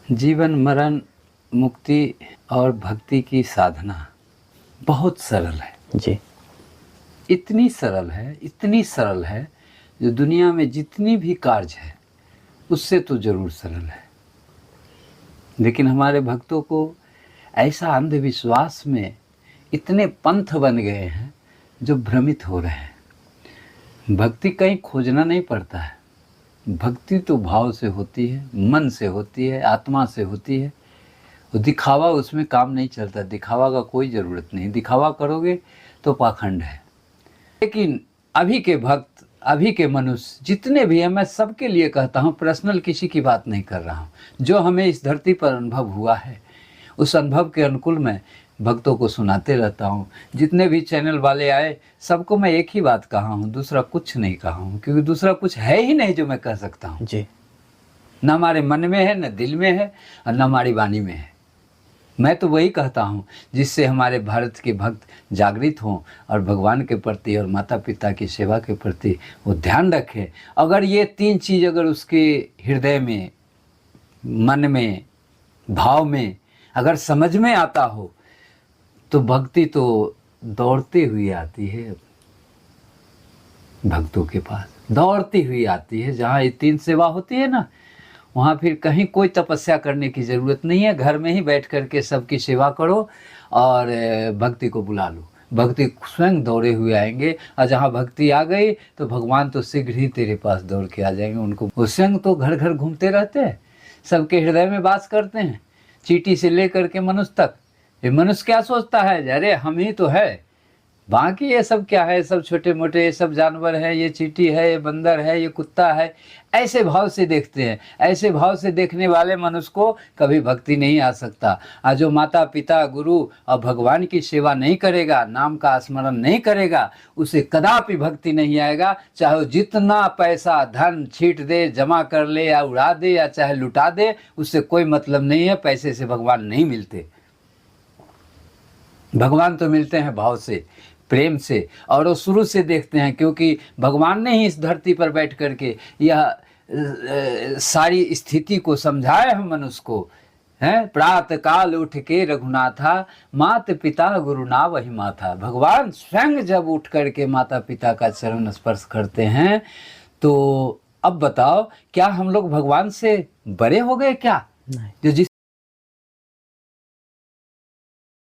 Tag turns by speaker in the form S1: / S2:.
S1: जीवन मरण मुक्ति और भक्ति की साधना बहुत सरल है
S2: जी।
S1: इतनी सरल है जो दुनिया में जितनी भी कार्य है उससे तो ज़रूर सरल है। लेकिन हमारे भक्तों को ऐसा अंधविश्वास में इतने पंथ बन गए हैं जो भ्रमित हो रहे हैं। भक्ति कहीं खोजना नहीं पड़ता है। भक्ति तो भाव से होती है, मन से होती है, आत्मा से होती है। दिखावा उसमें काम नहीं चलता। दिखावा का कोई ज़रूरत नहीं। दिखावा करोगे तो पाखंड है। लेकिन अभी के भक्त, अभी के मनुष्य जितने भी हैं, मैं सबके लिए कहता हूँ, पर्सनल किसी की बात नहीं कर रहा हूँ। जो हमें इस धरती पर अनुभव हुआ है उस अनुभव के अनुकूल मैं भक्तों को सुनाते रहता हूँ। जितने भी चैनल वाले आए सबको मैं एक ही बात कहा हूँ, दूसरा कुछ नहीं कहा हूँ, क्योंकि दूसरा कुछ है ही नहीं जो मैं कह सकता हूँ।
S2: जी।
S1: न हमारे मन में है, न दिल में है, और न हमारी वाणी में है। मैं तो वही कहता हूँ जिससे हमारे भारत के भक्त जागृत हों और भगवान के प्रति और माता पिता की सेवा के प्रति वो ध्यान रखें। अगर ये तीन चीज़ अगर उसके हृदय में, मन में, भाव में अगर समझ में आता हो तो भक्ति तो दौड़ती हुई आती है भक्तों के पास, दौड़ती हुई आती है। जहाँ ये तीन सेवा होती है ना, वहाँ फिर कहीं कोई तपस्या करने की ज़रूरत नहीं है। घर में ही बैठ कर के सबकी सेवा करो और भक्ति को बुला लो। भक्ति स्वयं दौड़े हुए आएंगे, और जहाँ भक्ति आ गई तो भगवान तो शीघ्र ही तेरे पास दौड़ के आ जाएंगे। उनको वो स्वयं तो घर घर घूमते रहते हैं, सबके हृदय में वास करते हैं, चींटी से लेकर के मनुष्य तक। ये मनुष्य क्या सोचता है, अरे हम ही तो है, बाकी ये सब क्या है, सब छोटे मोटे ये सब जानवर है, ये चींटी है, ये बंदर है, ये कुत्ता है। ऐसे भाव से देखते हैं। ऐसे भाव से देखने वाले मनुष्य को कभी भक्ति नहीं आ सकता। आज जो माता पिता गुरु और भगवान की सेवा नहीं करेगा, नाम का स्मरण नहीं करेगा, उसे कदापि भक्ति नहीं आएगा। चाहे वो जितना पैसा धन छीट दे, जमा कर ले या उड़ा दे या चाहे लुटा दे, उससे कोई मतलब नहीं है। पैसे से भगवान नहीं मिलते। भगवान तो मिलते हैं भाव से, प्रेम से, और वो शुरू से देखते हैं, क्योंकि भगवान ने ही इस धरती पर बैठ करके यह सारी स्थिति को समझाया है मनुष्य को। हैं, प्रातः काल उठ के रघुनाथा, मात पिता गुरु ना वही माथा। भगवान स्वयं जब उठ करके माता पिता का चरण स्पर्श करते हैं तो अब बताओ, क्या हम लोग भगवान से बड़े हो गए क्या?
S2: नहीं।
S1: जो जिस